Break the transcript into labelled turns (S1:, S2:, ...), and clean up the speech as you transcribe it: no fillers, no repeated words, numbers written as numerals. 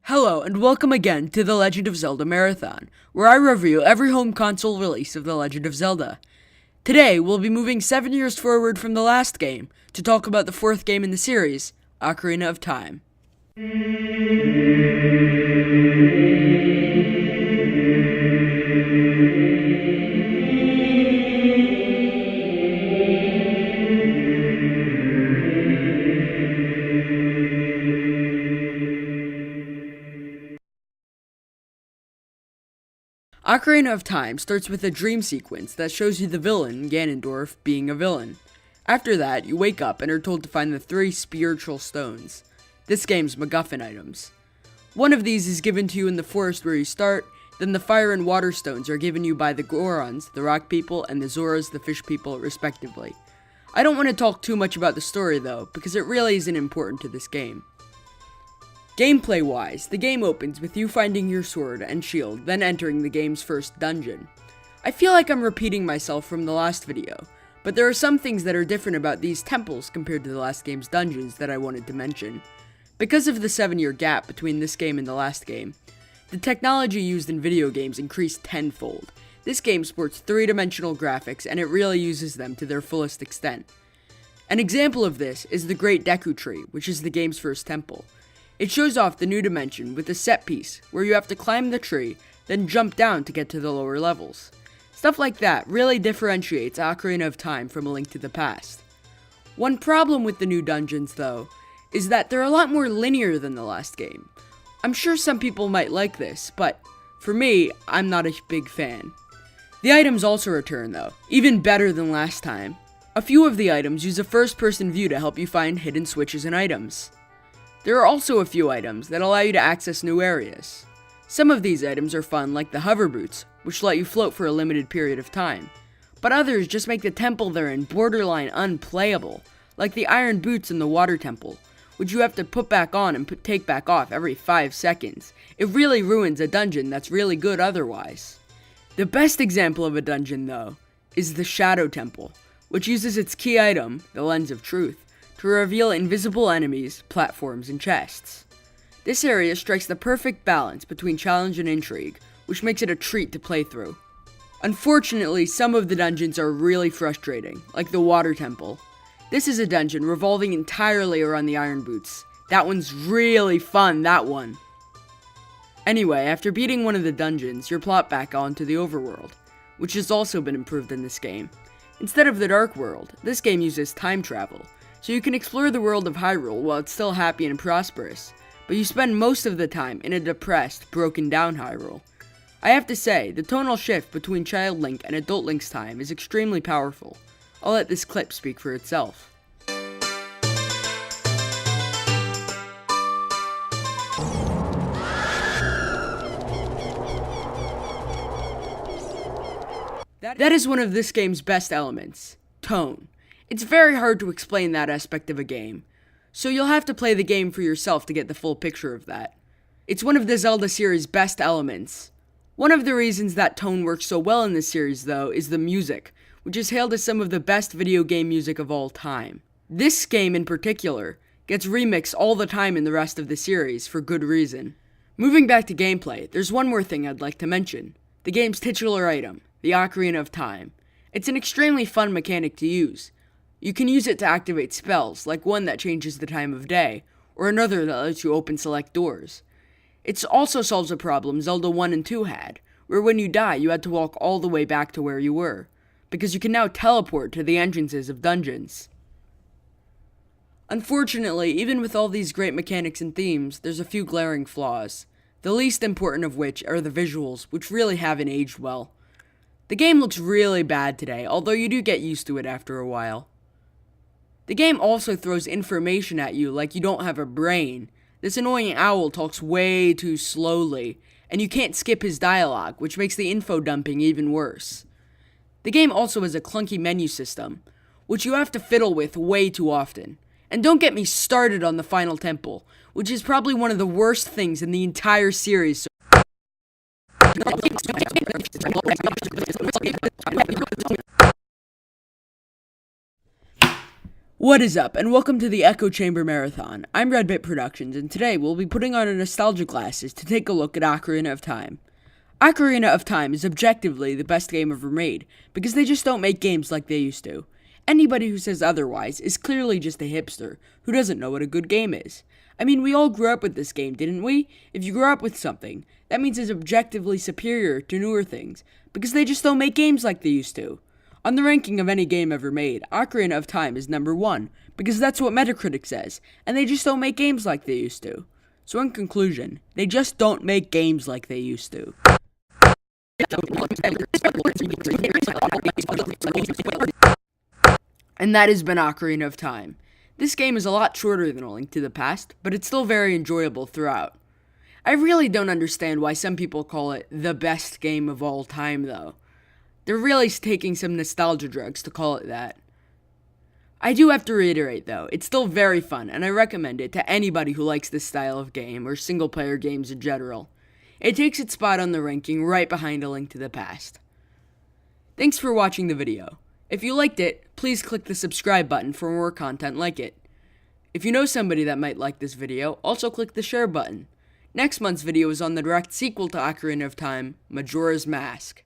S1: Hello, and welcome again to The Legend of Zelda Marathon, where I review every home console release of The Legend of Zelda. Today, we'll be moving 7 years forward from the last game to talk about the fourth game in the series, Ocarina of Time. Ocarina of Time starts with a dream sequence that shows you the villain, Ganondorf, being a villain. After that, you wake up and are told to find the 3 spiritual stones, this game's MacGuffin items. One of these is given to you in the forest where you start, then the fire and water stones are given you by the Gorons, the rock people, and the Zoras, the fish people, respectively. I don't want to talk too much about the story though, because it really isn't important to this game. Gameplay-wise, the game opens with you finding your sword and shield, then entering the game's first dungeon. I feel like I'm repeating myself from the last video, but there are some things that are different about these temples compared to the last game's dungeons that I wanted to mention. Because of the 7-year gap between this game and the last game, the technology used in video games increased tenfold. This game sports 3-dimensional graphics, and it really uses them to their fullest extent. An example of this is the Great Deku Tree, which is the game's first temple. It shows off the new dimension with a set piece, where you have to climb the tree, then jump down to get to the lower levels. Stuff like that really differentiates Ocarina of Time from A Link to the Past. One problem with the new dungeons, though, is that they're a lot more linear than the last game. I'm sure some people might like this, but for me, I'm not a big fan. The items also return, though, even better than last time. A few of the items use a first-person view to help you find hidden switches and items. There are also a few items that allow you to access new areas. Some of these items are fun, like the hover boots, which let you float for a limited period of time. But others just make the temple they're in borderline unplayable, like the iron boots in the water temple, which you have to put back on and take back off every 5 seconds. It really ruins a dungeon that's really good otherwise. The best example of a dungeon, though, is the Shadow Temple, which uses its key item, the Lens of Truth, to reveal invisible enemies, platforms, and chests. This area strikes the perfect balance between challenge and intrigue, which makes it a treat to play through. Unfortunately, some of the dungeons are really frustrating, like the Water Temple. This is a dungeon revolving entirely around the Iron Boots. That one's really fun, that one. Anyway, after beating one of the dungeons, you're plopped back onto the overworld, which has also been improved in this game. Instead of the Dark World, this game uses time travel, so you can explore the world of Hyrule while it's still happy and prosperous, but you spend most of the time in a depressed, broken down Hyrule. I have to say, the tonal shift between Child Link and Adult Link's time is extremely powerful. I'll let this clip speak for itself. That is one of this game's best elements, tone. It's very hard to explain that aspect of a game, so you'll have to play the game for yourself to get the full picture of that. It's one of the Zelda series' best elements. One of the reasons that tone works so well in this series, though, is the music, which is hailed as some of the best video game music of all time. This game in particular gets remixed all the time in the rest of the series for good reason. Moving back to gameplay, there's one more thing I'd like to mention. The game's titular item, the Ocarina of Time. It's an extremely fun mechanic to use. You can use it to activate spells, like one that changes the time of day, or another that lets you open select doors. It also solves a problem Zelda 1 and 2 had, where when you die you had to walk all the way back to where you were, because you can now teleport to the entrances of dungeons. Unfortunately, even with all these great mechanics and themes, there's a few glaring flaws, the least important of which are the visuals, which really haven't aged well. The game looks really bad today, although you do get used to it after a while. The game also throws information at you like you don't have a brain. This annoying owl talks way too slowly, and you can't skip his dialogue, which makes the info dumping even worse. The game also has a clunky menu system, which you have to fiddle with way too often. And don't get me started on the final temple, which is probably one of the worst things in the entire series. What is up, and welcome to the Echo Chamber Marathon. I'm BlueBitProductions, and today we'll be putting on our nostalgia glasses to take a look at Ocarina of Time. Ocarina of Time is objectively the best game ever made, because they just don't make games like they used to. Anybody who says otherwise is clearly just a hipster who doesn't know what a good game is. I mean, we all grew up with this game, didn't we? If you grew up with something, that means it's objectively superior to newer things, because they just don't make games like they used to. On the ranking of any game ever made, Ocarina of Time is number 1, because that's what Metacritic says, and they just don't make games like they used to. So in conclusion, they just don't make games like they used to. And that has been Ocarina of Time. This game is a lot shorter than A Link to the Past, but it's still very enjoyable throughout. I really don't understand why some people call it the best game of all time, though. They're really taking some nostalgia drugs to call it that. I do have to reiterate, though, it's still very fun, and I recommend it to anybody who likes this style of game, or single-player games in general. It takes its spot on the ranking right behind A Link to the Past. Thanks for watching the video. If you liked it, please click the subscribe button for more content like it. If you know somebody that might like this video, also click the share button. Next month's video is on the direct sequel to Ocarina of Time, Majora's Mask.